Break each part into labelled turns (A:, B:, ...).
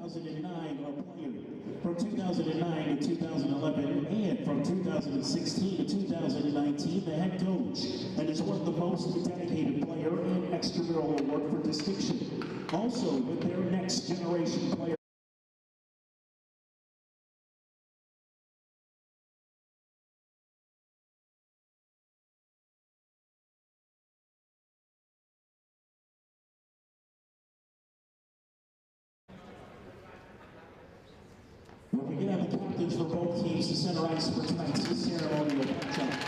A: 2009 are players from 2009 to 2011 and from 2016 to 2019 the head coach and has won the most dedicated player and extramural award for distinction. Also with their next generation player. We're going to have the captains for both teams to center ice for tonight's ceremonial matchup.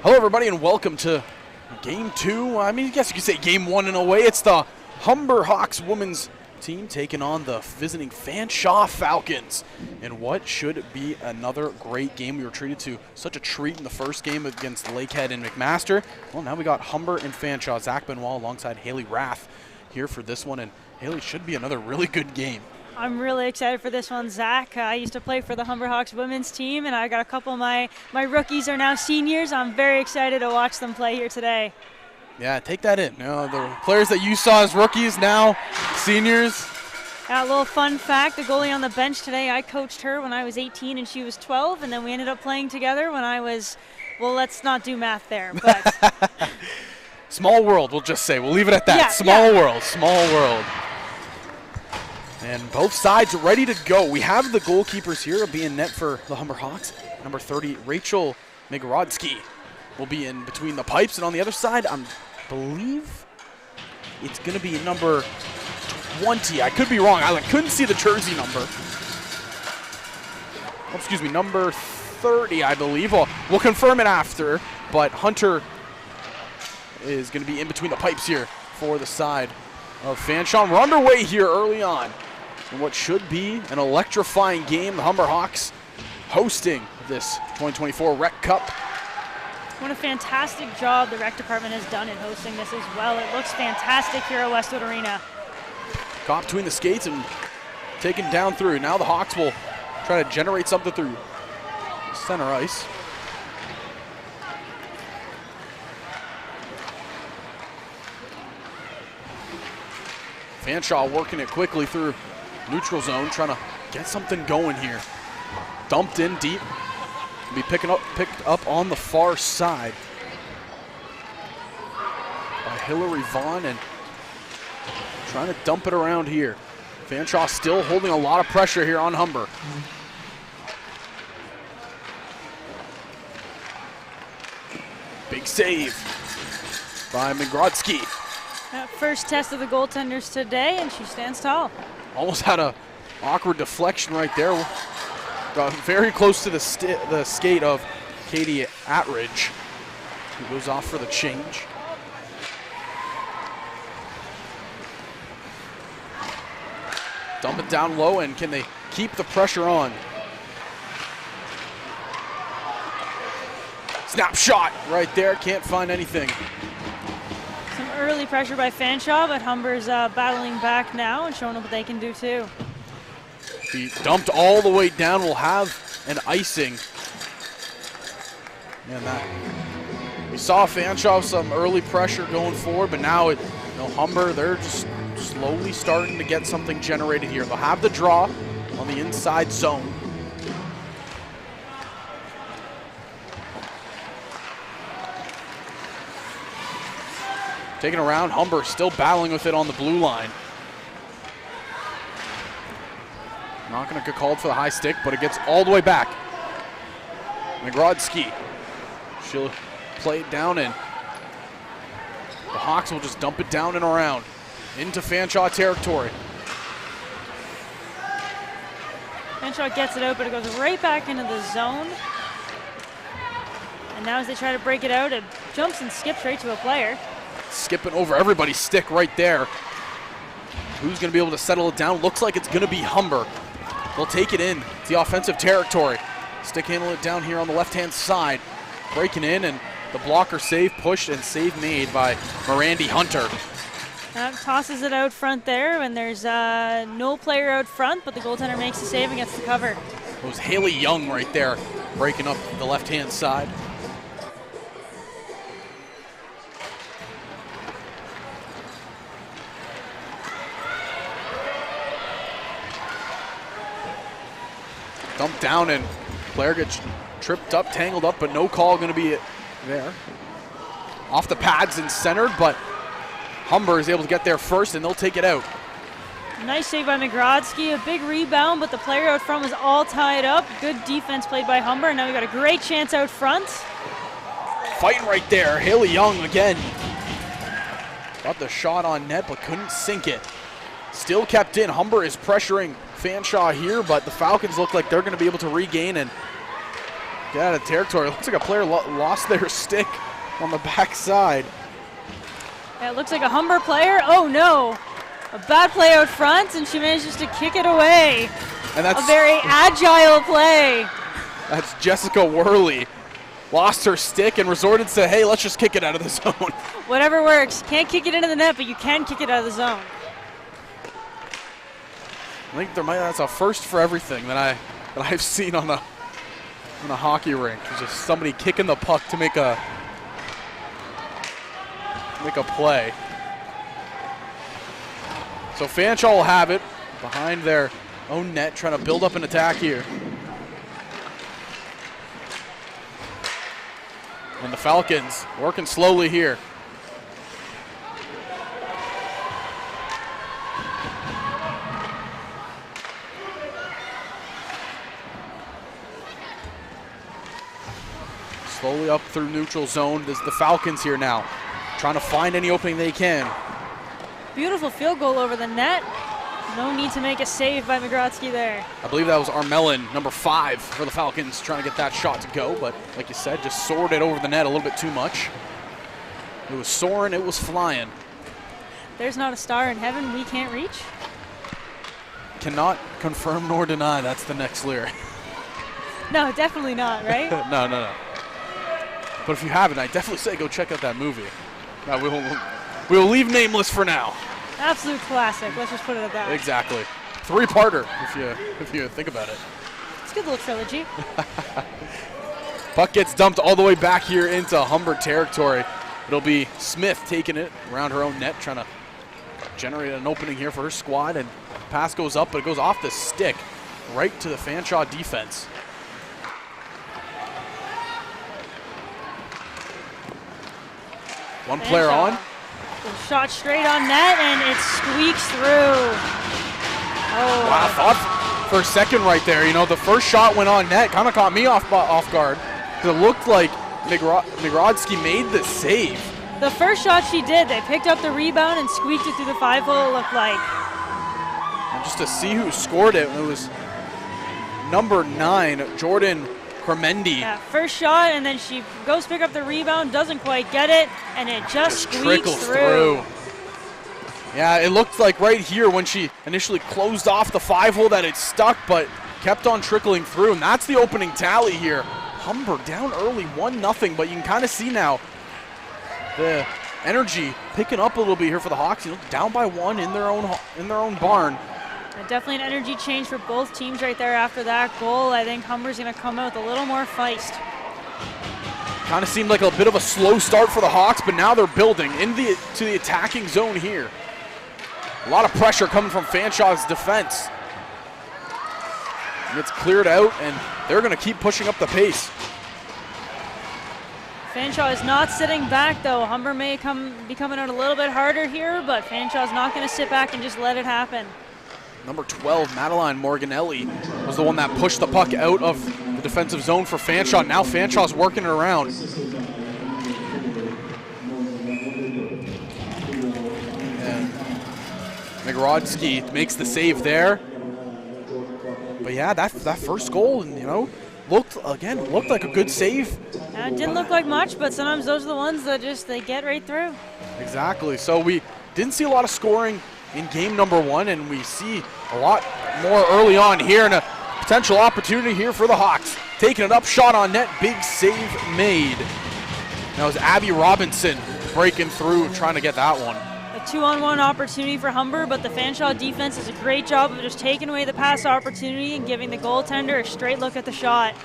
B: Hello everybody and welcome to game 2. I mean, I guess you could say game 1 in a way. It's the Humber Hawks women's team taking on the visiting Fanshawe Falcons in what should be another great game. We were treated to such a treat in the first game against Lakehead and McMaster. Well, now we got Humber and Fanshawe. Zach Benoit alongside Haley Rath here for this one, and Haley, should be another really good game.
C: I'm really excited for this one, Zach. I used to play for the Humber Hawks women's team, and I got a couple of my rookies are now seniors. I'm very excited to watch them play here today.
B: Yeah, take that in. You know, the players that you saw as rookies, now seniors.
C: A little fun fact, the goalie on the bench today, I coached her when I was 18 and she was 12, and then we ended up playing together when I was, well, let's not do math there. But
B: small world, we'll just say. We'll leave it at that.
C: Yeah,
B: small world, small world. And both sides ready to go. We have the goalkeepers here. Will be in net for the Humber Hawks. Number 30, Rachel Migorodski, will be in between the pipes. And on the other side, I believe it's going to be number 20. I could be wrong. I couldn't see the jersey number. Oh, excuse me, number 30, I believe. We'll confirm it after. But Hunter is going to be in between the pipes here for the side of Fanshawe. We're underway here early on in what should be an electrifying game. The Humber Hawks hosting this 2024 RECCup.
C: What a fantastic job the rec department has done in hosting this as well. It looks fantastic here at Westwood Arena.
B: Caught between the skates and taken down through. Now the Hawks will try to generate something through center ice. Fanshawe working it quickly through neutral zone, trying to get something going here. Dumped in deep. Be picked up on the far side by Hillary Vaughn, and trying to dump it around here. Fanshawe still holding a lot of pressure here on Humber. save by Migrodzki.
C: That first test of the goaltenders today, and she stands tall.
B: Almost had a awkward deflection right there. Got very close to the skate of Katie Atridge, who goes off for the change. Dump it down low, and can they keep the pressure on? Snapshot right there, can't find anything.
C: Some early pressure by Fanshawe, but Humber's battling back now and showing what they can do too.
B: He dumped all the way down, will have an icing. And that, we saw Fanshawe some early pressure going forward, but now Humber, they're just slowly starting to get something generated here. They'll have the draw on the inside zone. Taking around, Humber still battling with it on the blue line. Not going to get called for the high stick, but it gets all the way back. Migrodzki, she'll play it down, and the Hawks will just dump it down and around into Fanshawe territory.
C: Fanshawe gets it out, but it goes right back into the zone. And now as they try to break it out, it jumps and skips right to a player.
B: Skipping over everybody's stick right there. Who's going to be able to settle it down? Looks like it's going to be Humber. They'll take it in. It's the offensive territory. Stick handle it down here on the left-hand side. Breaking in, and the blocker save pushed and save made by Mirandi Hunter.
C: Tosses it out front there, and there's no player out front, but the goaltender makes the save and gets the cover.
B: It was Haley Young right there, breaking up the left-hand side. Dumped down, and player gets tripped up, tangled up, but no call going to be there. Off the pads and centered, but Humber is able to get there first, and they'll take it out.
C: Nice save by Migrodzki, a big rebound, but the player out front was all tied up. Good defense played by Humber, and now we got a great chance out front.
B: Fighting right there, Haley Young again. Got the shot on net, but couldn't sink it. Still kept in. Humber is pressuring Fanshawe here, but the Falcons look like they're going to be able to regain and get out of territory. It looks like a player lost their stick on the backside.
C: Yeah, it looks like a Humber player. Oh no, a bad play out front, and she manages to kick it away.
B: And that's
C: a very agile play.
B: That's Jessica Worley. Lost her stick and resorted to, hey, let's just kick it out of the zone.
C: Whatever works. Can't kick it into the net, but you can kick it out of the zone.
B: I think that's a first for everything that I've seen on a hockey rink. It's just somebody kicking the puck to make a play. So Fanshawe will have it behind their own net, trying to build up an attack here. And the Falcons working slowly here. Slowly up through neutral zone. There's the Falcons here now, trying to find any opening they can.
C: Beautiful field goal over the net. No need to make a save by Migrodzki there.
B: I believe that was Armelin, number 5 for the Falcons, trying to get that shot to go, but like you said, just soared it over the net a little bit too much. It was soaring, it was flying.
C: There's not a star in heaven we can't reach.
B: Cannot confirm nor deny, that's the next lyric.
C: No, definitely not, right?
B: No. But if you haven't, I definitely say go check out that movie. We'll leave nameless for now.
C: Absolute classic. Let's just put it at that.
B: Exactly. 3-parter if you think about it.
C: It's a good little trilogy.
B: Puck gets dumped all the way back here into Humber territory. It'll be Smith taking it around her own net, trying to generate an opening here for her squad. And pass goes up, but it goes off the stick right to the Fanshawe defense. One player on.
C: Shot straight on net, and it squeaks through. Oh.
B: Wow, I thought for a second right there, the first shot went on net, kind of caught me off guard. It looked like Migrodzki made the save.
C: The first shot she did, they picked up the rebound and squeaked it through the 5-hole, it looked like.
B: And just to see who scored it, it was number 9, Jordan Cremendi.
C: Yeah, first shot, and then she goes pick up the rebound, doesn't quite get it, and it just squeaks
B: trickles through. Yeah, it looked like right here when she initially closed off the 5-hole that it stuck, but kept on trickling through, and that's the opening tally here. Humber down early, 1-0, but you can kind of see now the energy picking up a little bit here for the Hawks. You know, down by 1 in their own barn.
C: Definitely an energy change for both teams right there after that goal. I think Humber's going to come out with a little more feist.
B: Kind of seemed like a bit of a slow start for the Hawks, but now they're building to the attacking zone here. A lot of pressure coming from Fanshawe's defense. And it's cleared out, and they're going to keep pushing up the pace.
C: Fanshawe is not sitting back, though. Humber may be coming out a little bit harder here, but Fanshawe's not going to sit back and just let it happen.
B: Number 12, Madeline Morganelli, was the one that pushed the puck out of the defensive zone for Fanshawe. Now Fanshaw's working it around. And Migrodzki makes the save there. But yeah, that first goal, you know, looked like a good save.
C: It didn't look like much, but sometimes those are the ones that they get right through.
B: Exactly. So we didn't see a lot of scoring in game number 1, and we see a lot more early on here, and a potential opportunity here for the Hawks. Taking it up, shot on net, big save made. That was Abby Robinson breaking through, trying to get that one.
C: A 2-on-1 opportunity for Humber, but the Fanshawe defense does a great job of just taking away the pass opportunity and giving the goaltender a straight look at the shot.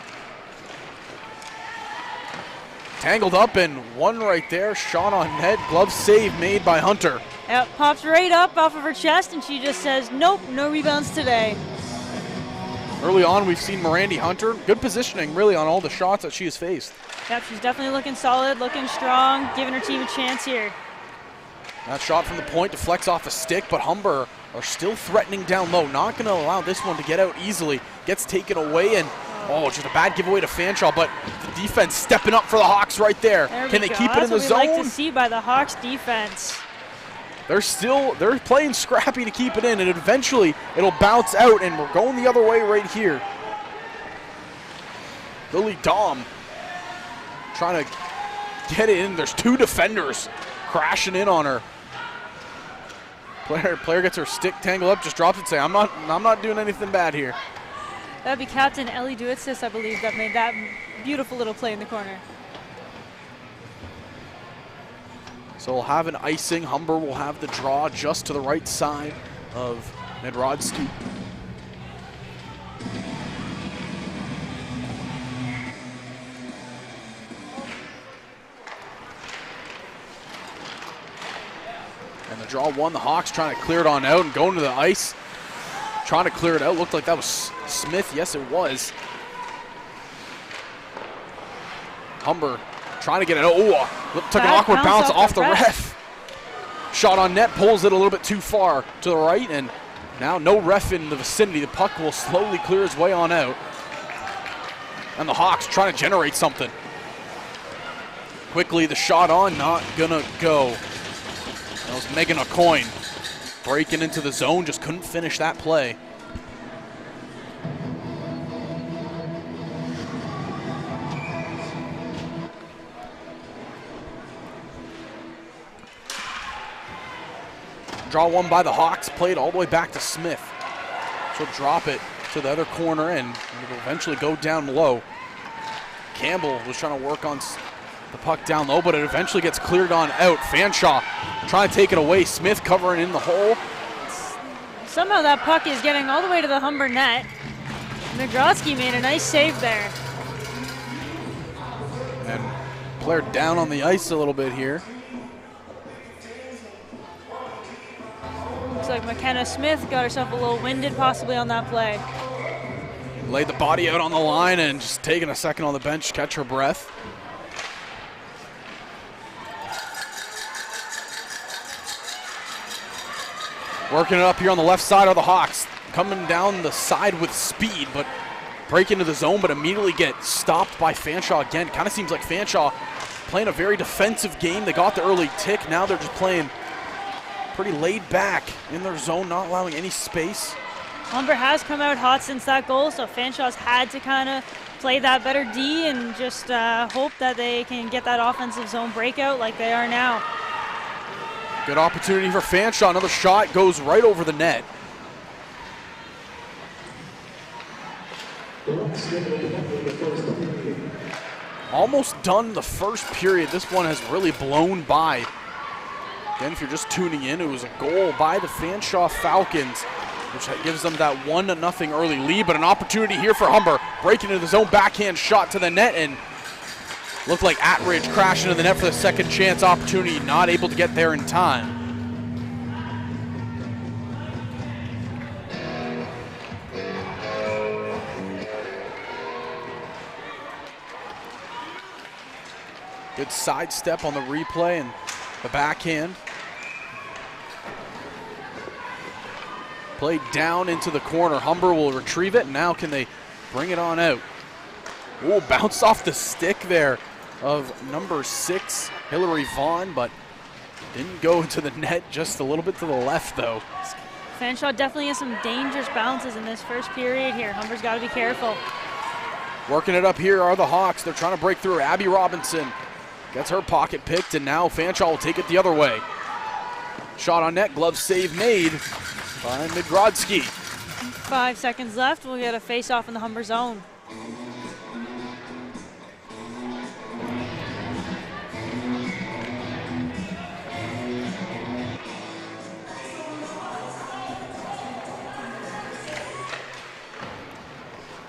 B: Tangled up and one right there, shot on net, glove save made by Hunter.
C: Yep, pops right up off of her chest, and she just says, nope, no rebounds today.
B: Early on, we've seen Mirandy Hunter. Good positioning, really, on all the shots that she has faced.
C: Yep, she's definitely looking solid, looking strong, giving her team a chance here.
B: That shot from the point deflects off a stick, but Humber are still threatening down low. Not going to allow this one to get out easily. Gets taken away, and just a bad giveaway to Fanshawe, but the defense stepping up for the Hawks right there. Can they keep it in the zone?
C: That's what we like to see by the Hawks defense.
B: They're playing scrappy to keep it in, and eventually it'll bounce out, and we're going the other way right here. Lily Dom trying to get it in. There's 2 defenders crashing in on her. Player gets her stick tangled up, just drops it, saying, I'm not doing anything bad here.
C: That'd be Captain Ellie Duitsis, I believe, that made that beautiful little play in the corner.
B: So we'll have an icing. Humber will have the draw just to the right side of Migrodzki. And the draw won. The Hawks trying to clear it on out and going to the ice. Trying to clear it out. Looked like that was Smith. Yes, it was. Humber trying to get it. Took an awkward bounce off the ref. Shot on net, pulls it a little bit too far to the right, and now no ref in the vicinity. The puck will slowly clear its way on out. And the Hawks trying to generate something. Quickly, the shot on, not gonna go. That was Megan Aucoin breaking into the zone, just couldn't finish that play. Draw one by the Hawks, played all the way back to Smith. She'll drop it to the other corner, and it'll eventually go down low. Campbell was trying to work on the puck down low, but it eventually gets cleared on out. Fanshawe trying to take it away. Smith covering in the hole.
C: Somehow that puck is getting all the way to the Humber net. Migrodzki made a nice save there.
B: And player down on the ice a little bit here.
C: Looks like McKenna Smith got herself a little winded possibly on that play.
B: Laid the body out on the line and just taking a second on the bench to catch her breath. Working it up here on the left side of the Hawks. Coming down the side with speed, but break into the zone, but immediately get stopped by Fanshawe again. Kind of seems like Fanshawe playing a very defensive game. They got the early tick. Now they're just playing pretty laid back in their zone, not allowing any space.
C: Humber has come out hot since that goal, so Fanshawe's had to kind of play that better D and just hope that they can get that offensive zone breakout like they are now.
B: Good opportunity for Fanshawe. Another shot goes right over the net. Almost done the first period. This one has really blown by. Again, if you're just tuning in, it was a goal by the Fanshawe Falcons, which gives them that 1-0 early lead, but an opportunity here for Humber. Breaking into the zone, backhand shot to the net, and looked like Atridge crashed into the net for the second chance opportunity, not able to get there in time. Good sidestep on the replay and the backhand. Played down into the corner. Humber will retrieve it. Now can they bring it on out? Oh, bounced off the stick there of number 6, Hillary Vaughn, but didn't go into the net, just a little bit to the left though.
C: Fanshawe definitely has some dangerous bounces in this first period here. Humber's got to be careful.
B: Working it up here are the Hawks. They're trying to break through. Abby Robinson gets her pocket picked, and now Fanshawe will take it the other way. Shot on net, glove save made by Midrodsky.
C: 5 seconds left. We'll get a face-off in the Humber zone.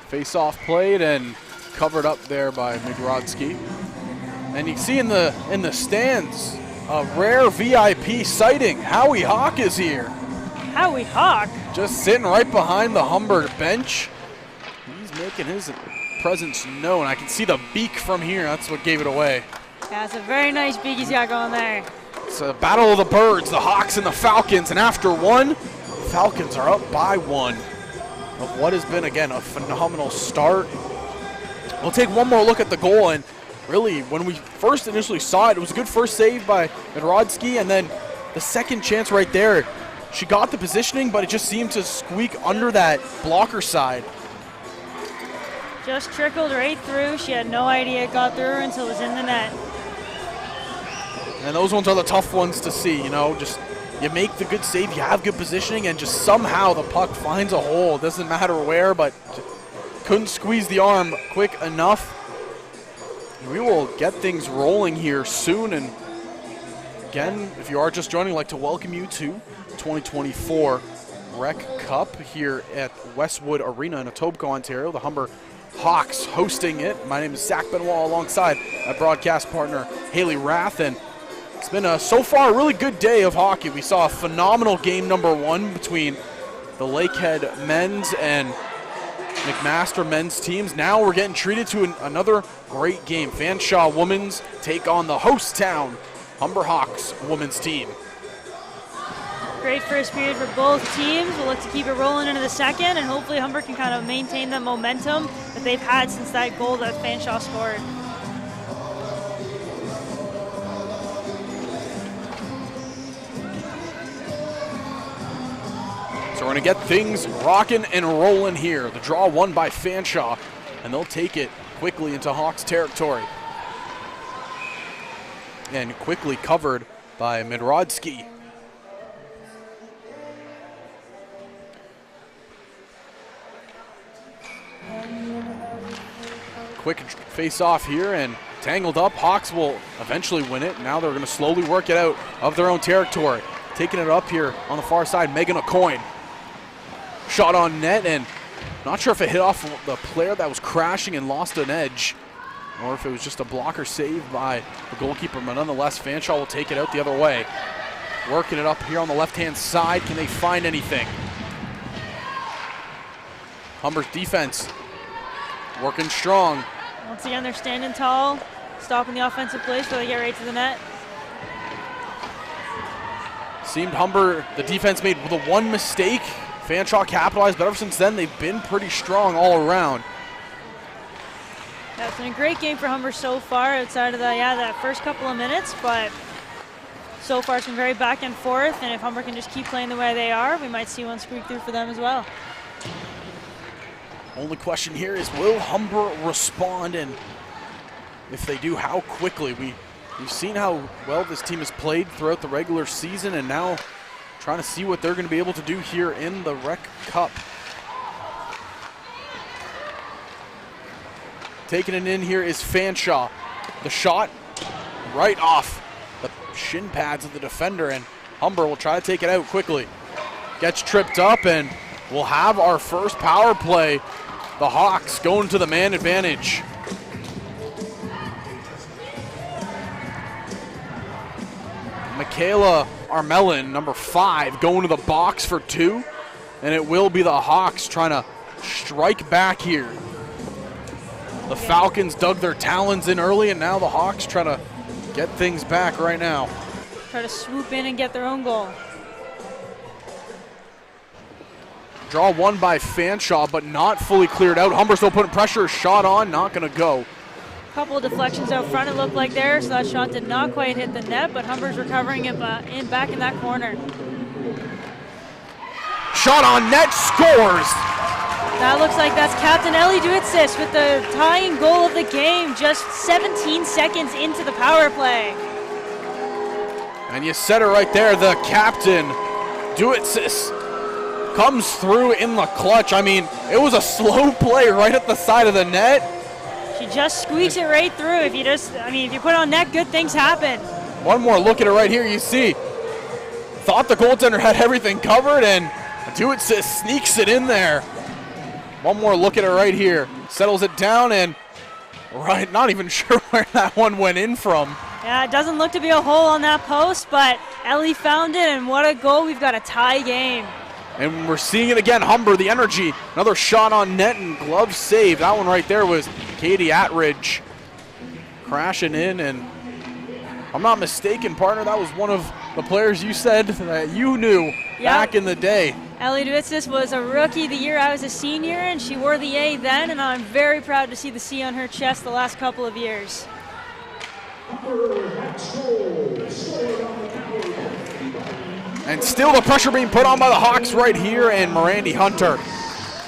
B: Face-off played and covered up there by Midrodsky. And you can see in the stands, a rare VIP sighting. Howie Hawk is here.
C: Howie Hawk?
B: Just sitting right behind the Humber bench. He's making his presence known. I can see the beak from here. That's what gave it away.
C: Yeah, it's a very nice beak he's got going there.
B: It's a battle of the birds, the Hawks and the Falcons. And after one, Falcons are up by 1. Of what has been, again, a phenomenal start. We'll take one more look at the goal, and really, when we first initially saw it, it was a good first save by Midrodsky, and then the second chance right there, she got the positioning, but it just seemed to squeak under that blocker side.
C: Just trickled right through. She had no idea it got through until it was in the net.
B: And those ones are the tough ones to see, you know, just you make the good save, you have good positioning, and just somehow the puck finds a hole. It doesn't matter where, but couldn't squeeze the arm quick enough. We will get things rolling here soon. And again, if you are just joining, I'd like to welcome you to 2024 RECCup here at Westwood Arena in Etobicoke, Ontario. The Humber Hawks hosting it. My name is Zach Benoit alongside my broadcast partner Haley Rath, and it's been so far a really good day of hockey. We saw a phenomenal game number 1 between the Lakehead men's and McMaster men's teams. Now we're getting treated to another great game. Fanshawe women's take on the host town Humber Hawks women's team.
C: Great first period for both teams. We'll look to keep it rolling into the second, and hopefully Humber can kind of maintain the momentum that they've had since that goal that Fanshawe scored.
B: So we're going to get things rocking and rolling here. The draw won by Fanshawe, and they'll take it quickly into Hawks territory. And quickly covered by Midrodsky. Quick face-off here, and tangled up. Hawks will eventually win it. Now they're going to slowly work it out of their own territory. Taking it up here on the far side, Megan O'Coin. Shot on net, and not sure if it hit off the player that was crashing and lost an edge, or if it was just a blocker save by the goalkeeper, but nonetheless, Fanshawe will take it out the other way. Working it up here on the left-hand side. Can they find anything? Humber's defense working strong.
C: Once again, they're standing tall, stopping the offensive plays before they get right to the net.
B: Seemed Humber, the defense made the one mistake. Fanshawe capitalized, but ever since then, they've been pretty strong all around.
C: Yeah, it's been a great game for Humber so far outside of that first couple of minutes, but so far it's been very back and forth, and if Humber can just keep playing the way they are, we might see one squeak through for them as well.
B: Only question here is, will Humber respond, and if they do, how quickly? We've seen how well this team has played throughout the regular season, and now trying to see what they're going to be able to do here in the RECCup. Taking it in here is Fanshawe. The shot right off the shin pads of the defender, and Humber will try to take it out quickly. Gets tripped up, and we'll have our first power play. The Hawks going to the man advantage. Michaela Armelin, number 5, going to the box for 2, and it will be the Hawks trying to strike back here. The Falcons dug their talons in early, and now the Hawks trying to get things back right now.
C: Try to swoop in and get their own goal.
B: Draw one by Fanshawe, but not fully cleared out. Humber still putting pressure, shot on, not gonna go.
C: Couple of deflections out front, it looked like there, so that shot did not quite hit the net, but Humber's recovering it back in that corner.
B: Shot on net, scores!
C: That looks like that's Captain Ellie Duitsis with the tying goal of the game, just 17 seconds into the power play.
B: And you said it right there, the captain, Duitsis, comes through in the clutch. I mean, it was a slow play right at the side of the net.
C: She just squeaks it right through. If you put it on net, good things happen.
B: One more look at it right here, you see. Thought the goaltender had everything covered, and Duitsis sneaks it in there. One more look at it right here. Settles it down, and right, not even sure where that one went in from.
C: Yeah, it doesn't look to be a hole on that post, but Ellie found it, and what a goal. We've got a tie game.
B: And we're seeing it again, Humber, the energy. Another shot on net and glove save. That one right there was Katie Attridge crashing in, and if I'm not mistaken, partner, that was one of the players you said that you knew back in the day.
C: Ellie Duitsis was a rookie the year I was a senior, and she wore the A then, and I'm very proud to see the C on her chest the last couple of years.
B: And still the pressure being put on by the Hawks right here, and Mirandy Hunter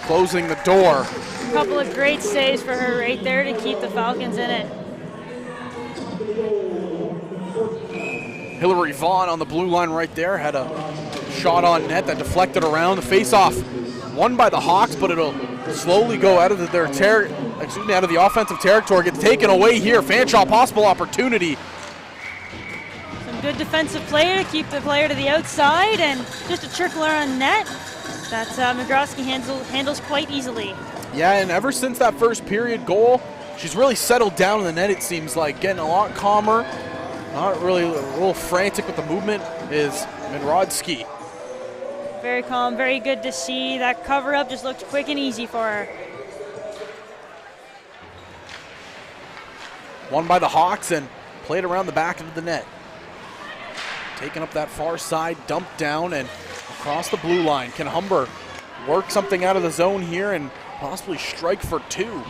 B: closing the door.
C: A couple of great saves for her right there to keep the Falcons in it.
B: Hillary Vaughn on the blue line right there had a shot on net that deflected around. The face-off won by the Hawks, but it'll slowly go out of out of the offensive territory. Gets taken away here. Fanshawe, possible opportunity.
C: Some good defensive play to keep the player to the outside, and just a trickler on net that McGrosky handles quite easily.
B: Yeah, and ever since that first period goal, she's really settled down in the net, it seems like. Getting a lot calmer, not really a little frantic with the movement is Midrodsky.
C: Very calm, very good to see. That cover-up just looked quick and easy for her.
B: Won by the Hawks and played around the back of the net. Taking up that far side, dumped down and across the blue line. Can Humber work something out of the zone here and possibly strike for 2?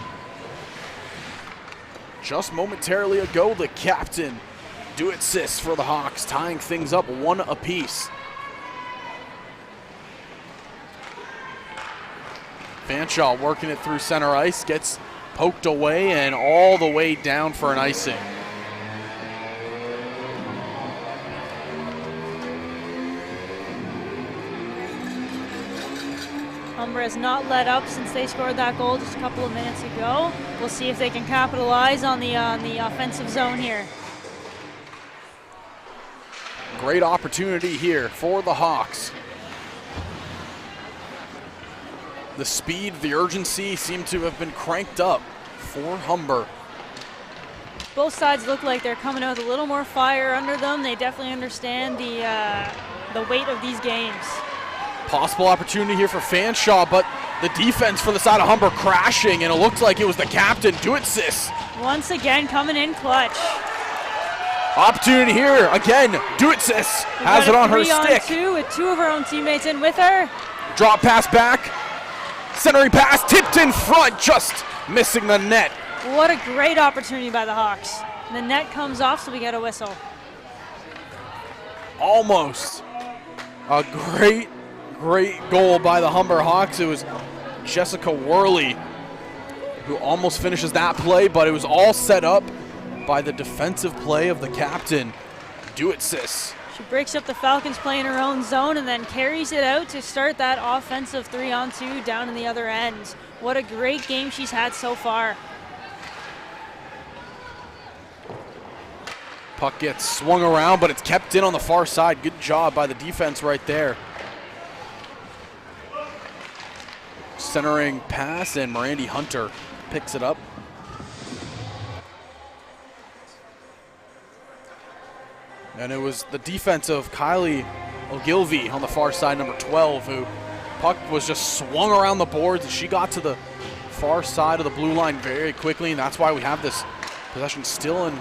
B: Just momentarily ago, the captain, Duitsis for the Hawks, tying things up 1 apiece. Fanshawe working it through center ice, gets poked away and all the way down for an icing.
C: Humber has not let up since they scored that goal just a couple of minutes ago. We'll see if they can capitalize on the offensive zone here.
B: Great opportunity here for the Hawks. The speed, the urgency seem to have been cranked up for Humber.
C: Both sides look like they're coming out with a little more fire under them. They definitely understand the weight of these games.
B: Possible opportunity here for Fanshawe, but the defense for the side of Humber crashing, and it looks like it was the captain, Duitsis.
C: Once again, coming in clutch.
B: Opportunity here again. Duitsis has it on her stick.
C: 3-on-2 with 2 of her own teammates in with her.
B: Drop pass back. Centering pass tipped in front, just missing the net.
C: What a great opportunity by the Hawks. The net comes off, so we get a whistle.
B: Almost. A great goal by the Humber Hawks. It was Jessica Worley who almost finishes that play, but it was all set up by the defensive play of the captain. Do it, sis.
C: She breaks up the Falcons play in her own zone and then carries it out to start that offensive 3-on-2 down in the other end. What a great game she's had so far.
B: Puck gets swung around, but it's kept in on the far side. Good job by the defense right there. Centering pass, and Mirandy Hunter picks it up. And it was the defense of Kylie Ogilvy on the far side, number 12, who puck was just swung around the boards, and she got to the far side of the blue line very quickly, and that's why we have this possession still in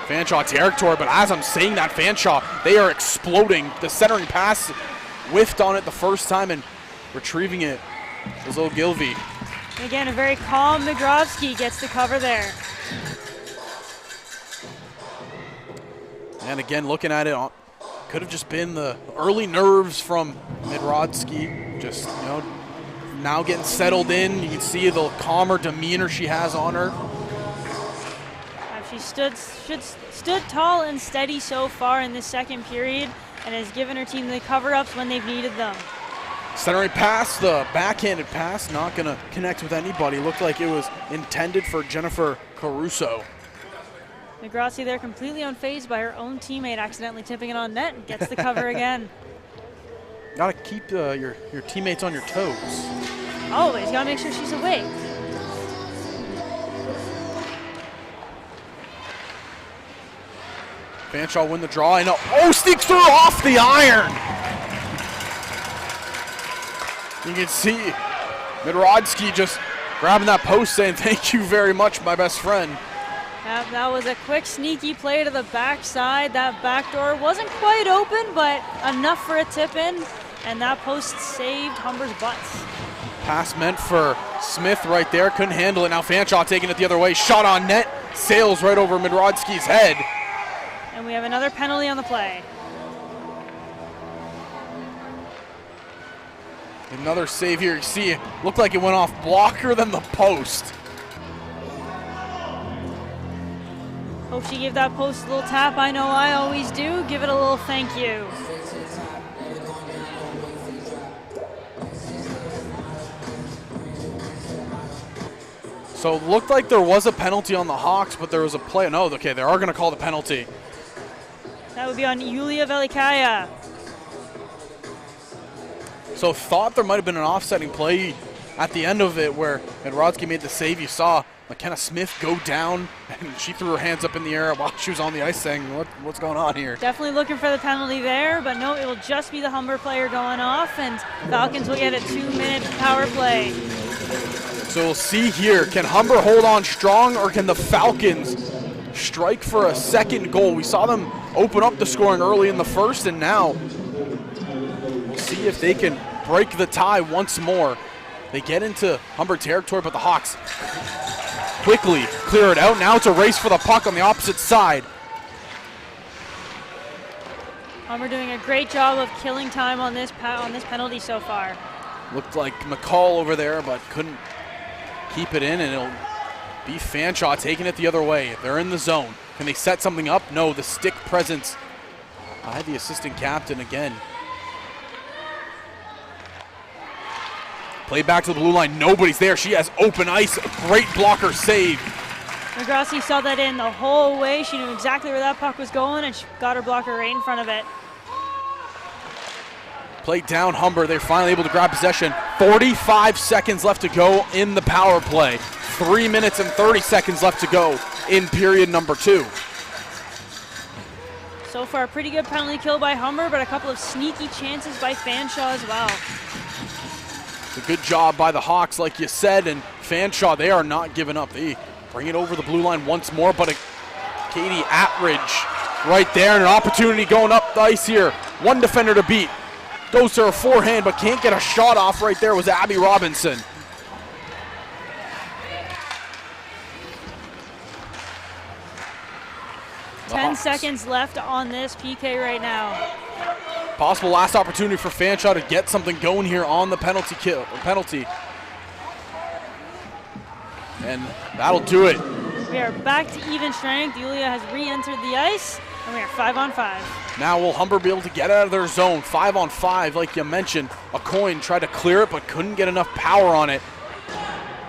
B: Fanshawe territory. But as I'm saying that, Fanshawe, they are exploding. The centering pass whiffed on it the first time, and retrieving it was Ogilvy.
C: Again, a very calm Migrovsky gets the cover there.
B: And again, looking at it, could have just been the early nerves from Midrodsky. Just, you know, now getting settled in. You can see the calmer demeanor she has on her.
C: She stood tall and steady so far in this second period and has given her team the cover-ups when they've needed them.
B: Centering pass, the backhanded pass, not going to connect with anybody. Looked like it was intended for Jennifer Caruso.
C: Migrazzi there completely unfazed by her own teammate accidentally tipping it on net and gets the cover again.
B: Got to keep your teammates on your toes.
C: Always, got to make sure she's awake.
B: Fanshawe win the draw, and sneaks through off the iron. You can see Midrodsky just grabbing that post saying, "Thank you very much, my best friend."
C: That was a quick, sneaky play to the backside. That back door wasn't quite open, but enough for a tip in, and that post saved Humber's butts.
B: Pass meant for Smith right there, couldn't handle it. Now Fanshawe taking it the other way. Shot on net, sails right over Midrodsky's head.
C: And we have another penalty on the play.
B: Another save here. You see, it looked like it went off blocker than the post.
C: Hope she gave that post a little tap. I know I always do. Give it a little thank you.
B: So it looked like there was a penalty on the Hawks, but there was a play. No, okay, they are going to call the penalty.
C: That would be on Yulia Velikaya.
B: So thought there might have been an offsetting play at the end of it where Midrodsky made the save. You saw McKenna Smith go down, and she threw her hands up in the air while she was on the ice saying, what's going on here?
C: Definitely looking for the penalty there, but no, it will just be the Humber player going off, and Falcons will get a 2-minute power play.
B: So we'll see here, can Humber hold on strong, or can the Falcons strike for a second goal? We saw them open up the scoring early in the first, and now we'll see if they can break the tie once more. They get into Humber territory, but the Hawks quickly clear it out. Now it's a race for the puck on the opposite side.
C: Humber doing a great job of killing time on this penalty so far.
B: Looked like McCall over there, but couldn't keep it in, and it'll be Fanshawe taking it the other way. They're in the zone. Can they set something up? No, the stick presence by the assistant captain again. Play back to the blue line. Nobody's there. She has open ice. Great blocker save.
C: Migrazzi saw that in the whole way. She knew exactly where that puck was going, and she got her blocker right in front of it.
B: Play down Humber. They're finally able to grab possession. 45 seconds left to go in the power play. 3 minutes and 30 seconds left to go in period number 2.
C: So far, a pretty good penalty kill by Humber, but a couple of sneaky chances by Fanshawe as well.
B: It's a good job by the Hawks, like you said, and Fanshawe, they are not giving up. They bring it over the blue line once more, but Katie Attridge right there, and an opportunity going up the ice here. One defender to beat. Goes to her forehand, but can't get a shot off right there was Abby Robinson.
C: 10 seconds left on this PK right now.
B: Possible last opportunity for Fanshawe to get something going here on the penalty. And that'll do it.
C: We are back to even strength. Yulia has re-entered the ice, and we are 5-on-5.
B: Now will Humber be able to get out of their zone? 5-on-5, like you mentioned. A coin tried to clear it, but couldn't get enough power on it.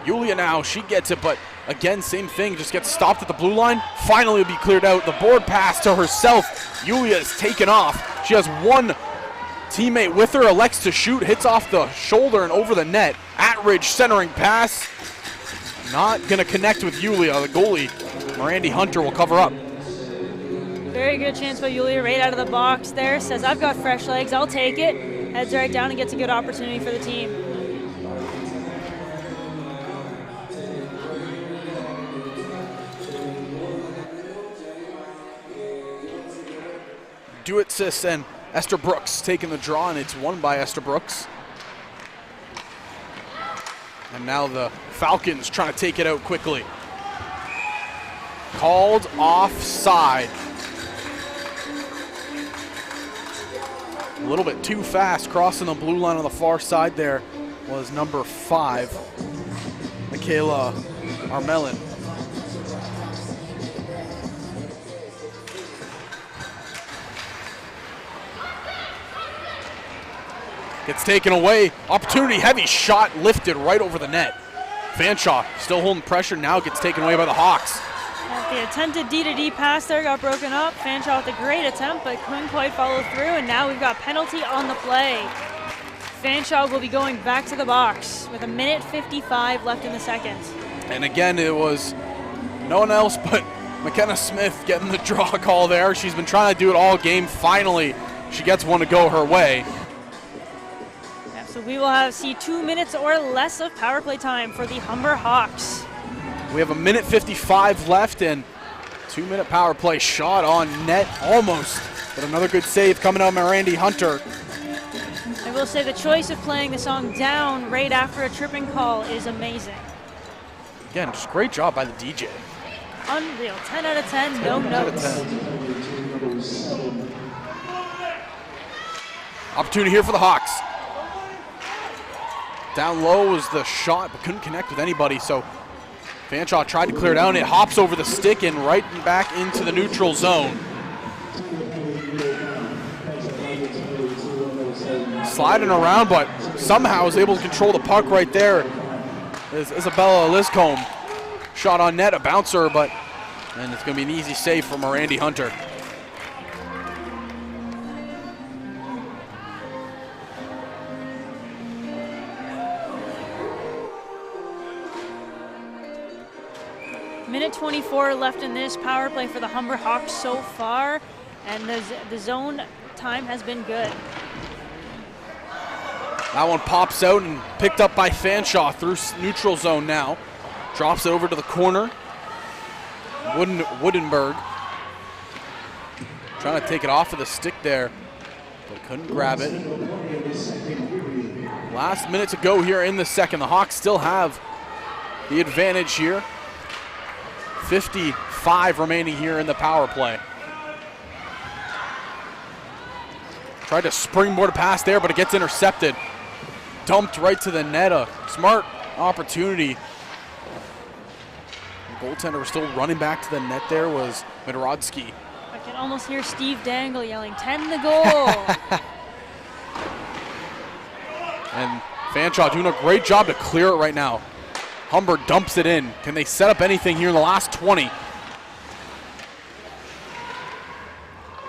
B: Yulia now, she gets it, but again, same thing, just gets stopped at the blue line. Finally will be cleared out. The board pass to herself. Yulia is taken off. She has one teammate with her, elects to shoot, hits off the shoulder and over the net. Atridge centering pass. Not gonna connect with Yulia. The goalie, Miranda Hunter, will cover up.
C: Very good chance by Yulia right out of the box there. Says, I've got fresh legs, I'll take it. Heads right down and gets a good opportunity for the team.
B: Do it, sis, and Esther Brooks taking the draw, and it's won by Esther Brooks. And now the Falcons trying to take it out quickly. Called offside. A little bit too fast, crossing the blue line on the far side there was number 5, Michaela Armelin. Gets taken away. Opportunity, heavy shot lifted right over the net. Fanshawe still holding pressure, now gets taken away by the Hawks.
C: The attempted D-to-D pass there got broken up. Fanshawe with a great attempt, but couldn't quite follow through, and now we've got penalty on the play. Fanshawe will be going back to the box with 1:55 left in the second.
B: And again, it was no one else but McKenna Smith getting the draw call there. She's been trying to do it all game. Finally, she gets one to go her way.
C: So we will see 2 minutes or less of power play time for the Humber Hawks.
B: We have 1:55 left and 2-minute power play. Shot on net almost, but another good save coming out of Miranda Hunter.
C: I will say the choice of playing the song down right after a tripping call is amazing.
B: Again, just great job by the DJ.
C: Unreal. 10 out of 10, no notes.
B: Opportunity here for the Hawks. Down low was the shot, but couldn't connect with anybody, so Fanshawe tried to clear down. It hops over the stick and right back into the neutral zone. Sliding around, but somehow is able to control the puck right there. Is Isabella Liscombe. Shot on net, a bouncer, and it's going to be an easy save for Miranda Hunter.
C: Minute 24 left in this power play for the Humber Hawks so far, and the zone time has been good.
B: That one pops out and picked up by Fanshawe through neutral zone now. Drops it over to the corner. Woodenberg trying to take it off of the stick there, but couldn't grab it. Last minute to go here in the second. The Hawks still have the advantage here. 55 remaining here in the power play. Tried to springboard a pass there, but it gets intercepted. Dumped right to the net. A smart opportunity. The goaltender was still running back to the net there was Midrodsky.
C: I can almost hear Steve Dangle yelling, 10 the goal.
B: And Fanshawe doing a great job to clear it right now. Humber dumps it in. Can they set up anything here in the last 20?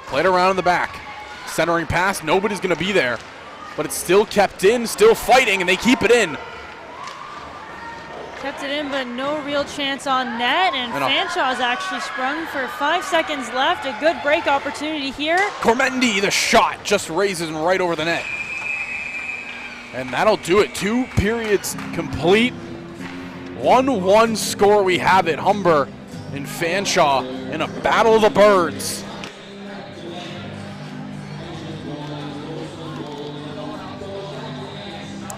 B: Played around in the back. Centering pass, nobody's going to be there. But it's still kept in, still fighting, and they keep it in.
C: Kept it in, but no real chance on net, and Fanshaw's actually sprung for 5 seconds left. A good break opportunity here.
B: Cormendi, the shot, just raises him right over the net. And that'll do it. 2 periods complete. 1-1 score, we have it. Humber and Fanshawe in a battle of the birds.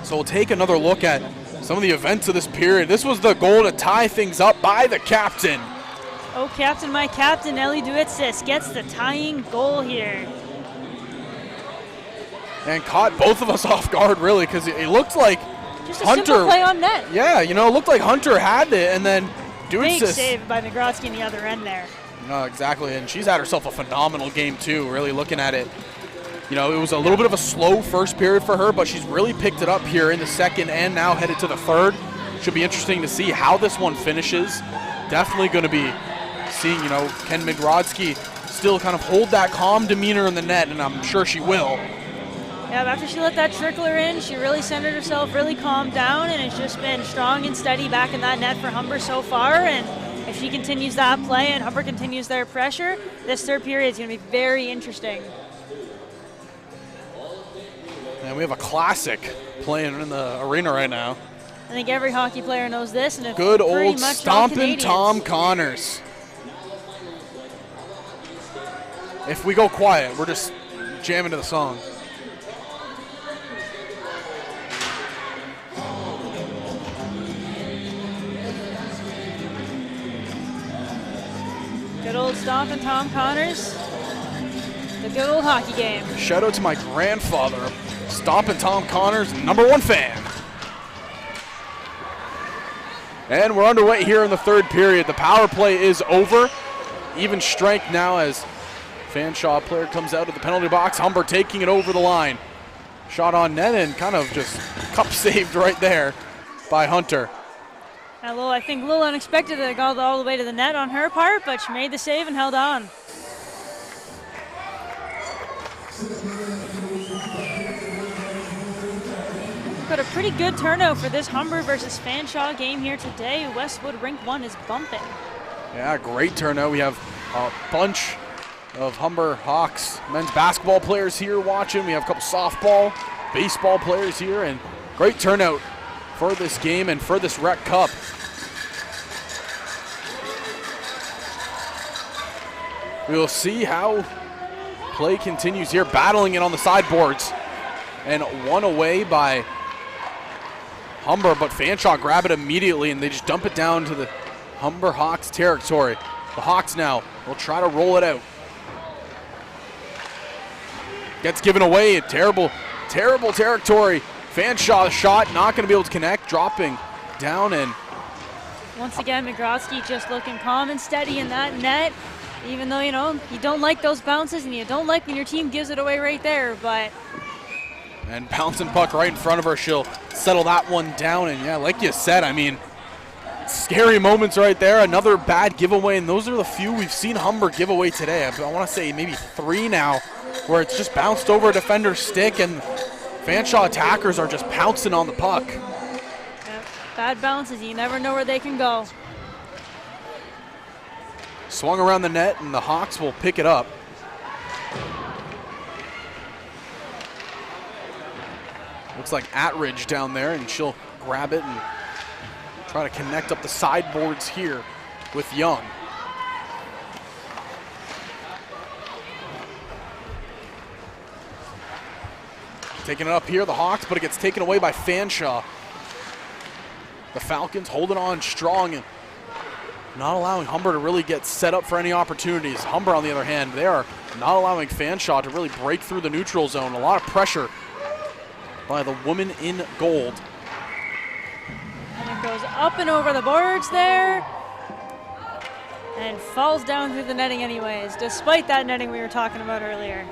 B: So we'll take another look at some of the events of this period. This was the goal to tie things up by the captain.
C: Oh, captain, my captain, Ellie Duitsis gets the tying goal here.
B: And caught both of us off guard, really, because it looked like
C: just a
B: Hunter,
C: simple play on net.
B: Yeah, you know, it looked like Hunter had it, and then
C: Big
B: Duitsis.
C: save by Migrodzki in the other end there.
B: No, exactly, and she's had herself a phenomenal game, too, really looking at it. You know, it was a little bit of a slow first period for her, but she's really picked it up here in the second and now headed to the third. Should be interesting to see how this one finishes. Definitely going to be seeing, you know, Ken Migrodzki still kind of hold that calm demeanor in the net, and I'm sure she will.
C: Yeah, after she let that trickler in, she really centered herself, really calmed down, and it's just been strong and steady back in that net for Humber so far. And if she continues that play and Humber continues their pressure, this third period is going to be very interesting.
B: And we have a classic playing in the arena right now.
C: I think every hockey player knows this. And
B: Good
C: pretty
B: old
C: much all
B: stomping
C: Canadians.
B: Tom Connors. If we go quiet, we're just jamming to the song.
C: Good old stomping Tom Connors. The good old hockey game.
B: Shout out to my grandfather, Stompin' Tom Connors, #1 fan. And we're underway here in the third period. The power play is over. Even strength now as Fanshawe player comes out of the penalty box. Humber taking it over the line. Shot on net and kind of just cup saved right there by Hunter.
C: I think a little unexpected that it got all the way to the net on her part, but she made the save and held on. Got a pretty good turnout for this Humber versus Fanshawe game here today. Westwood Rink 1 is bumping.
B: Yeah, great turnout. We have a bunch of Humber Hawks men's basketball players here watching. We have a couple softball, baseball players here, and great turnout for this game and for this RECCup. We will see how play continues here, battling it on the sideboards. And one away by Humber, but Fanshawe grab it immediately and they just dump it down to the Humber Hawks territory. The Hawks now will try to roll it out. Gets given away, terrible territory. Fanshawe shot, not gonna be able to connect, dropping down, and
C: once again, Migrodzki just looking calm and steady in that net. Even though, you know, you don't like those bounces and you don't like when your team gives it away right there, but.
B: And bouncing puck right in front of her, she'll settle that one down. And yeah, like you said, I mean, scary moments right there. Another bad giveaway, and those are the few we've seen Humber give away today. I want to say maybe 3 now, where it's just bounced over a defender's stick and Fanshawe attackers are just pouncing on the puck.
C: Yep. Bad bounces, you never know where they can go.
B: Swung around the net, and the Hawks will pick it up. Looks like Atridge down there, and she'll grab it and try to connect up the sideboards here with Young. Taking it up here, the Hawks, but it gets taken away by Fanshawe. The Falcons holding on strong and not allowing Humber to really get set up for any opportunities. Humber, on the other hand, they are not allowing Fanshawe to really break through the neutral zone. A lot of pressure by the woman in gold.
C: And it goes up and over the boards there and falls down through the netting anyways, despite that netting we were talking about earlier.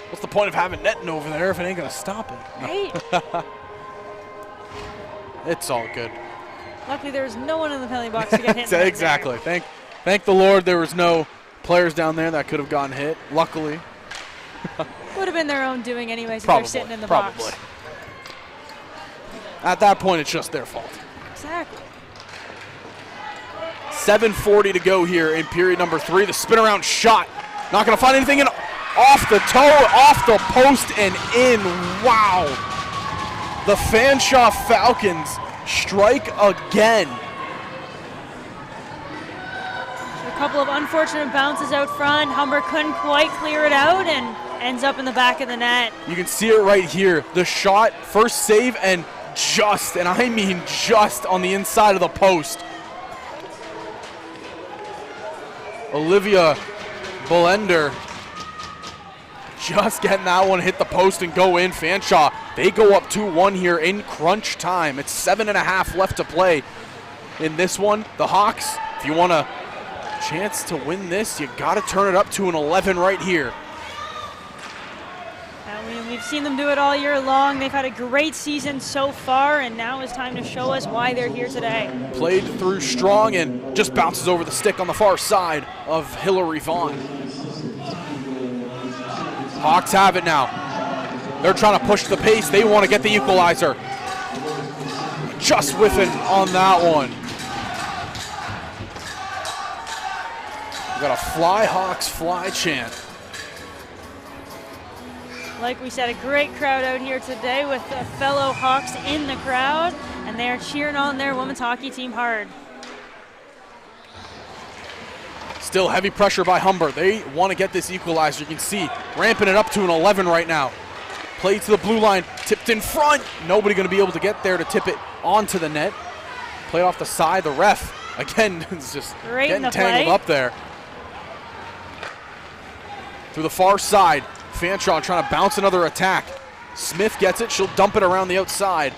B: What's the point of having netting over there if it ain't gonna stop it?
C: Right?
B: It's all good.
C: Luckily, there was no one in the penalty box to get hit.
B: Exactly. Thank the Lord there was no players down there that could have gotten hit. Luckily.
C: Would have been their own doing anyways if they're sitting in the box.
B: At that point, it's just their fault.
C: Exactly.
B: 7:40 to go here in period number 3. The spin around shot. Not going to find anything. And off the toe, off the post, and in. Wow. The Fanshawe Falcons strike again.
C: A couple of unfortunate bounces out front. Humber couldn't quite clear it out and ends up in the back of the net.
B: You can see it right here. The shot, first save, and I mean just on the inside of the post. Olivia Bolender just getting that one, hit the post and go in. Fanshawe, they go up 2-1 here in crunch time. It's 7.5 left to play in this one. The Hawks, if you want a chance to win this, you got to turn it up to an 11 right here.
C: We've seen them do it all year long. They've had a great season so far, and now it's time to show us why they're here today.
B: Played through strong and just bounces over the stick on the far side of Hillary Vaughn. Hawks have it now. They're trying to push the pace. They want to get the equalizer. Just whiffing on that one. We got a Fly Hawks Fly chant.
C: Like we said, a great crowd out here today with the fellow Hawks in the crowd, and they're cheering on their women's hockey team hard.
B: Still heavy pressure by Humber. They want to get this equalizer. You can see ramping it up to an 11 right now. Play to the blue line, tipped in front. Nobody going to be able to get there to tip it onto the net. Played off the side. The ref, again, is just getting tangled up there. Through the far side. Fanshawe trying to bounce another attack. Smith gets it. She'll dump it around the outside.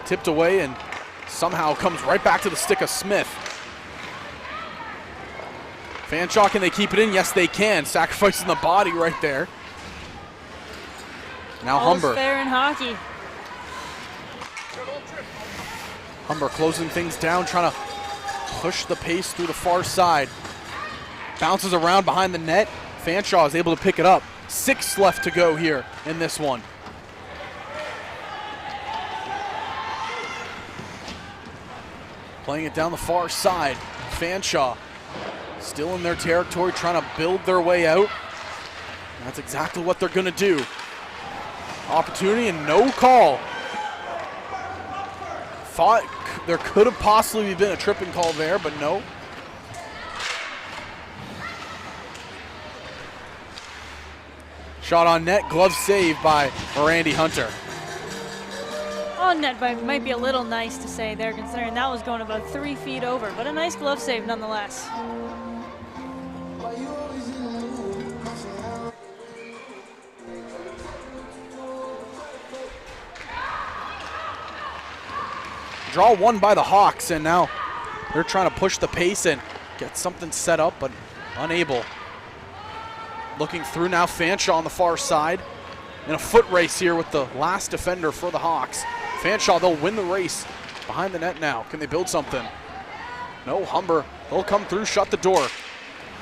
B: Tipped away and somehow comes right back to the stick of Smith. Fanshawe, can they keep it in? Yes, they can. Sacrificing the body right there. Now Humber.
C: Fair in hockey.
B: Humber closing things down, trying to push the pace through the far side. Bounces around behind the net. Fanshawe is able to pick it up. 6 left to go here in this one. Playing it down the far side. Fanshawe still in their territory, trying to build their way out. And that's exactly what they're going to do. Opportunity and no call. Thought there could have possibly been a tripping call there, but no. Shot on net, glove save by Randy Hunter.
C: On net might be a little nice to say there, considering that was going about 3 feet over, but a nice glove save nonetheless.
B: Draw one by the Hawks, and now they're trying to push the pace and get something set up, but unable. Looking through now, Fanshawe on the far side. In a foot race here with the last defender for the Hawks. Fanshawe, they'll win the race behind the net now. Can they build something? No, Humber, they'll come through, shut the door.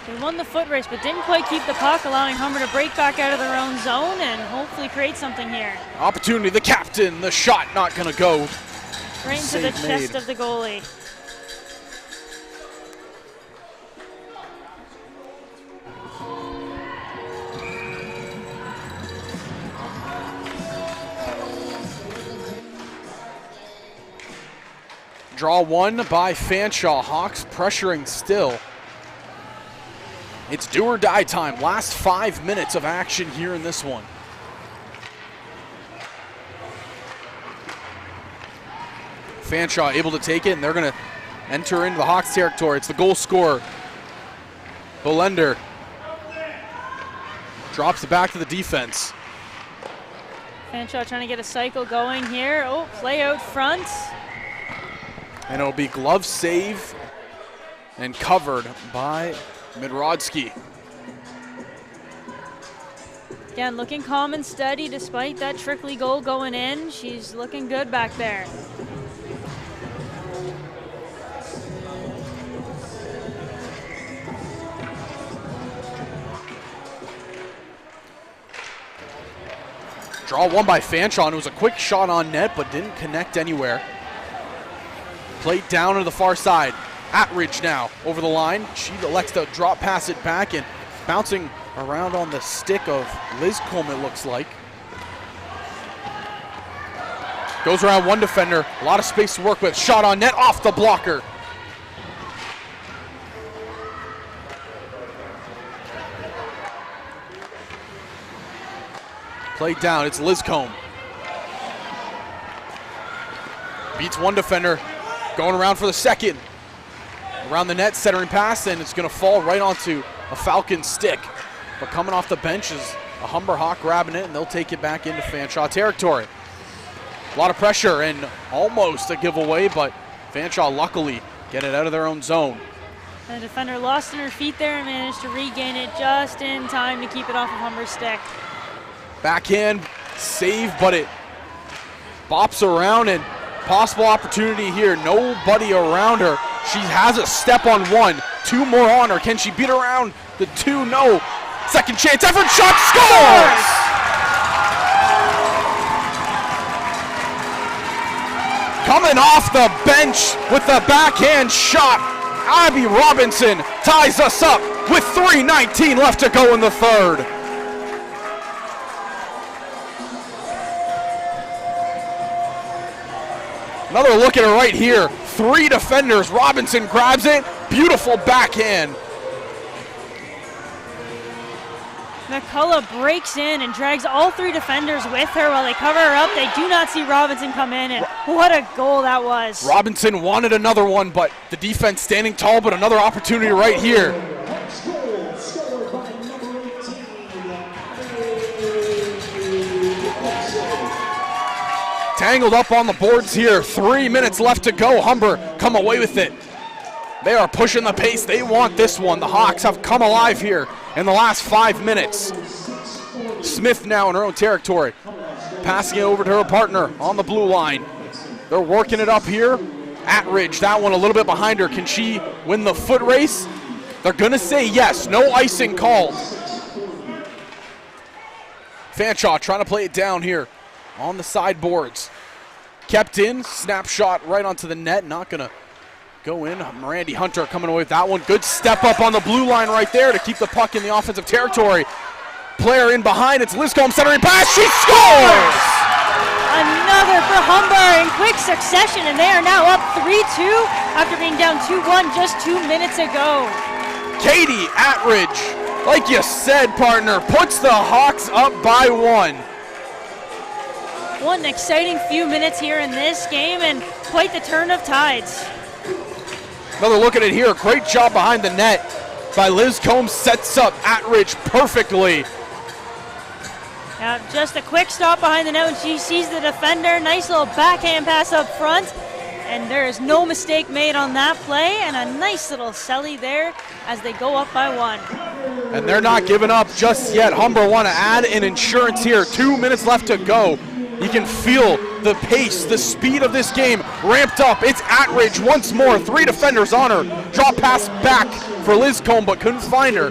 C: They won the foot race, but didn't quite keep the puck, allowing Humber to break back out of their own zone and hopefully create something here.
B: Opportunity, the captain, the shot not gonna go.
C: Right into the chest of the goalie.
B: Draw one by Fanshawe. Hawks pressuring still. It's do or die time. Last 5 minutes of action here in this one. Fanshawe able to take it, and they're going to enter into the Hawks territory. It's the goal scorer, Bolender. Drops it back to the defense.
C: Fanshawe trying to get a cycle going here. Oh, play out front.
B: And it'll be glove save and covered by Midrodsky.
C: Again, looking calm and steady despite that trickly goal going in. She's looking good back there.
B: Draw one by Fanshawe. It was a quick shot on net, but didn't connect anywhere. Played down to the far side. Atridge now over the line. She elects to drop pass it back and bouncing around on the stick of Lizcombe, it looks like. Goes around one defender. A lot of space to work with. Shot on net off the blocker. Played down. It's Lizcombe. Beats one defender. Going around for the second. Around the net, centering pass, and it's going to fall right onto a Falcon stick. But coming off the bench is a Humber Hawk grabbing it, and they'll take it back into Fanshawe territory. A lot of pressure and almost a giveaway, but Fanshawe luckily get it out of their own zone.
C: The defender lost in her feet there and managed to regain it just in time to keep it off of Humber's stick.
B: Backhand save, but it bops around, and possible opportunity here. Nobody around her. She has a step on one, 2 more on her. Can she beat around the 2? No. Second chance, effort, shot, scores! Coming off the bench with the backhand shot, Abby Robinson ties us up with 3:19 left to go in the third. Another look at her right here. 3 defenders. Robinson grabs it. Beautiful backhand.
C: McCullough breaks in and drags all 3 defenders with her while they cover her up. They do not see Robinson come in, and what a goal that was.
B: Robinson wanted another one, but the defense standing tall, but another opportunity right here. Tangled up on the boards here. 3 minutes left to go. Humber come away with it. They are pushing the pace. They want this one. The Hawks have come alive here in the last 5 minutes. Smith now in her own territory. Passing it over to her partner on the blue line. They're working it up here. Attridge, that one a little bit behind her. Can she win the foot race? They're going to say yes. No icing called. Fanshawe trying to play it down here on the sideboards. Kept in. Snapshot right onto the net. Not going to go in. Mirandy Hunter coming away with that one. Good step up on the blue line right there to keep the puck in the offensive territory. Player in behind. It's Liscombe centering pass. She scores!
C: Another for Humber in quick succession, and they are now up 3-2 after being down 2-1 just 2 minutes ago.
B: Katie Attridge, like you said, partner, puts the Hawks up by 1.
C: What an exciting few minutes here in this game, and quite the turn of tides.
B: Another look at it here. Great job behind the net by Liz Combs. Sets up Attridge perfectly.
C: Just a quick stop behind the net when she sees the defender. Nice little backhand pass up front. And there is no mistake made on that play. And a nice little celly there as they go up by 1.
B: And they're not giving up just yet. Humber want to add an insurance here. 2 minutes left to go. You can feel the pace, the speed of this game ramped up. It's Attridge once more. 3 defenders on her. Drop pass back for Liz Combe, but couldn't find her.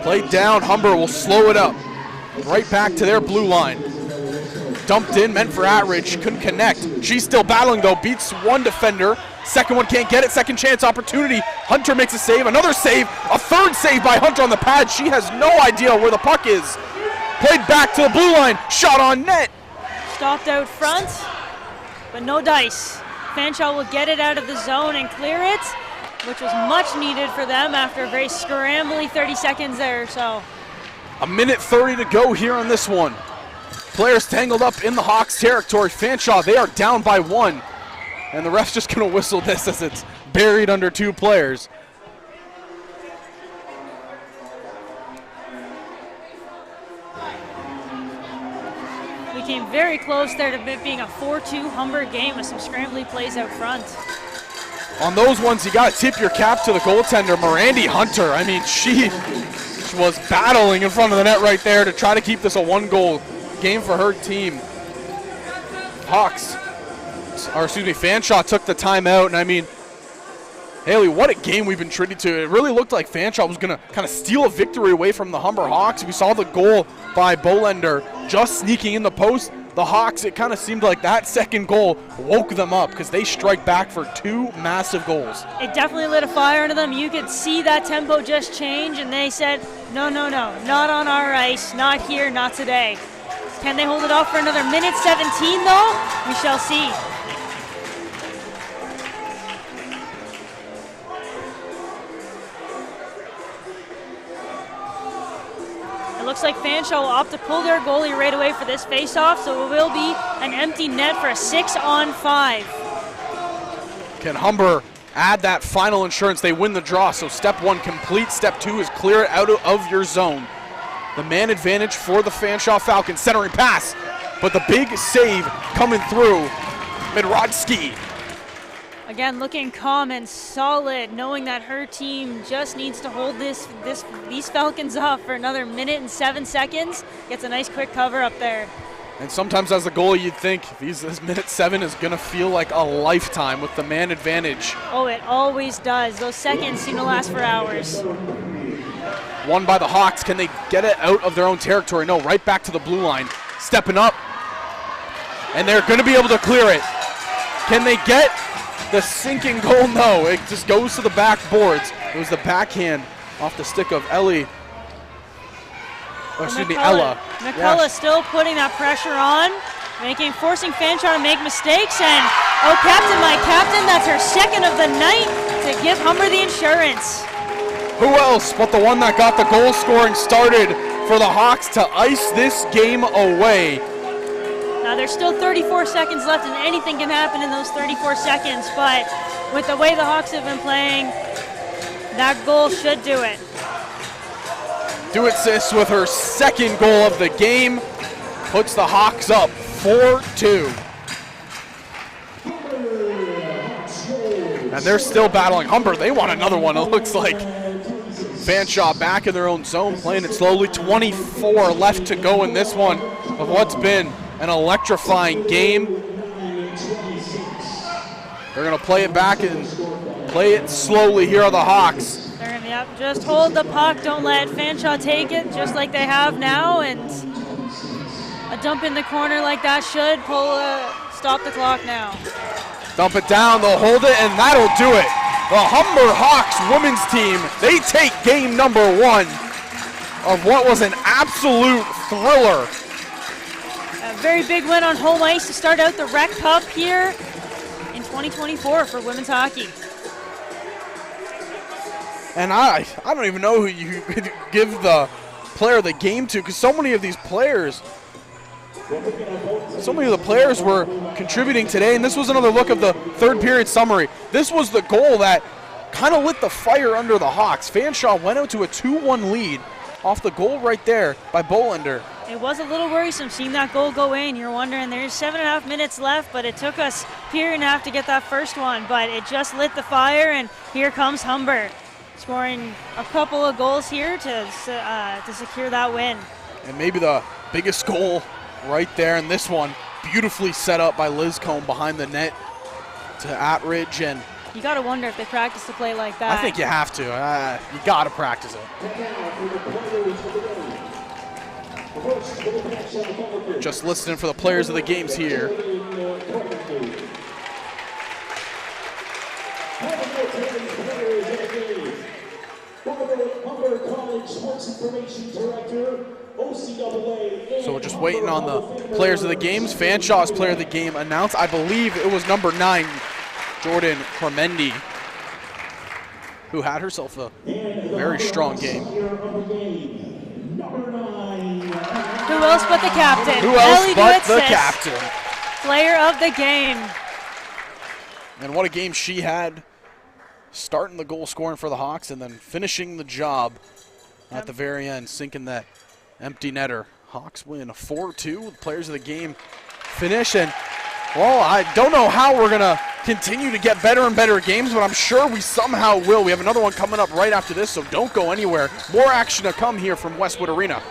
B: Played down. Humber will slow it up. Right back to their blue line. Dumped in, meant for Attridge. Couldn't connect. She's still battling, though. Beats 1 defender. Second one can't get it. Second chance opportunity. Hunter makes a save. Another save. A third save by Hunter on the pad. She has no idea where the puck is. Played back to the blue line. Shot on net.
C: Stopped out front, but no dice. Fanshawe will get it out of the zone and clear it, which was much needed for them after a very scrambly 30 seconds there. So,
B: 1:30 to go here on this one. Players tangled up in the Hawks territory. Fanshawe, they are down by 1. And the ref's just going to whistle this as it's buried under 2 players.
C: We came very close there to it being a 4-2 Humber game with some scrambly plays out front.
B: On those ones, you got to tip your cap to the goaltender, Mirandy Hunter. I mean, she was battling in front of the net right there to try to keep this a 1-goal game for her team. Fanshawe took the timeout, and I mean, Haley, what a game we've been treated to. It really looked like Fanshawe was going to kind of steal a victory away from the Humber Hawks. We saw the goal by Bolender just sneaking in the post. The Hawks, it kind of seemed like that second goal woke them up because they strike back for 2 massive goals. It
C: definitely lit a fire into them. You could see that tempo just change, and they said, no, not on our ice, not here, not today. Can they hold it off for another minute 17, though? We shall see. It looks like Fanshawe will opt to pull their goalie right away for this face-off, so it will be an empty net for a 6-on-5.
B: Can Humber add that final insurance? They win the draw, so step 1 complete. Step 2 is clear it out of your zone. The man advantage for the Fanshawe Falcons. Centering pass, but the big save coming through. Midrodski.
C: Again, looking calm and solid, knowing that her team just needs to hold these Falcons off for another minute and 7 seconds. Gets a nice quick cover up there.
B: And sometimes as a goalie, you'd think this minute 7 is going to feel like a lifetime with the man advantage.
C: Oh, it always does. Those seconds seem to last for hours.
B: Won by the Hawks. Can they get it out of their own territory? No, right back to the blue line. Stepping up. And they're going to be able to clear it. Can they get the sinking goal? No, it just goes to the backboards. It was the backhand off the stick of Ella.
C: McCullough still putting that pressure on, forcing Fanshawe to make mistakes. And, oh, captain, my captain, that's her second of the night to give Humber the insurance.
B: Who else but the one that got the goal scoring started for the Hawks to ice this game away?
C: Now there's still 34 seconds left, and anything can happen in those 34 seconds, but with the way the Hawks have been playing, that goal should do it.
B: Do it, sis, with her second goal of the game, puts the Hawks up 4-2. And they're still battling Humber. They want another one, it looks like. Fanshawe back in their own zone, playing it slowly. 24 left to go in this one of what's been an electrifying game. They're going to play it back and play it slowly. Here are the Hawks.
C: They're going to just hold the puck. Don't let Fanshawe take it, just like they have now. And a dump in the corner like that should stop the clock now.
B: Dump it down, they'll hold it, and that'll do it. The Humber Hawks women's team, they take game number 1 of what was an absolute thriller.
C: A very big win on home ice to start out the RECCup here in 2024 for women's hockey.
B: And I don't even know who you could give the player of the game to, because so many of the players were contributing today. And this was another look of the third period summary. This was the goal that kind of lit the fire under the Hawks. Fanshawe went out to a 2-1 lead off the goal right there by Bolender.
C: It was a little worrisome seeing that goal go in. You're wondering, there's 7.5 minutes left, but it took us a period and a half to get that first one. But it just lit the fire, and here comes Humber, scoring a couple of goals here to secure that win.
B: And maybe the biggest goal right there in this one, beautifully set up by Liz Combe behind the net to Atridge. And
C: you got to wonder if they practice to play like that.
B: I think you have to. You got to practice it. Just listening for the players of the games here. So we're just waiting on the players of the games. Fanshawe's player of the game announced. I believe it was number 9, Jordan Cormendi, who had herself a very strong game.
C: Who else but the captain?
B: Who else but the captain?
C: Player of the game.
B: And what a game she had, starting the goal scoring for the Hawks and then finishing the job at the very end, sinking that empty netter. Hawks win 4-2 with players of the game finish. And, well, I don't know how we're going to continue to get better and better games, but I'm sure we somehow will. We have another one coming up right after this, so don't go anywhere. More action to come here from Westwood Arena.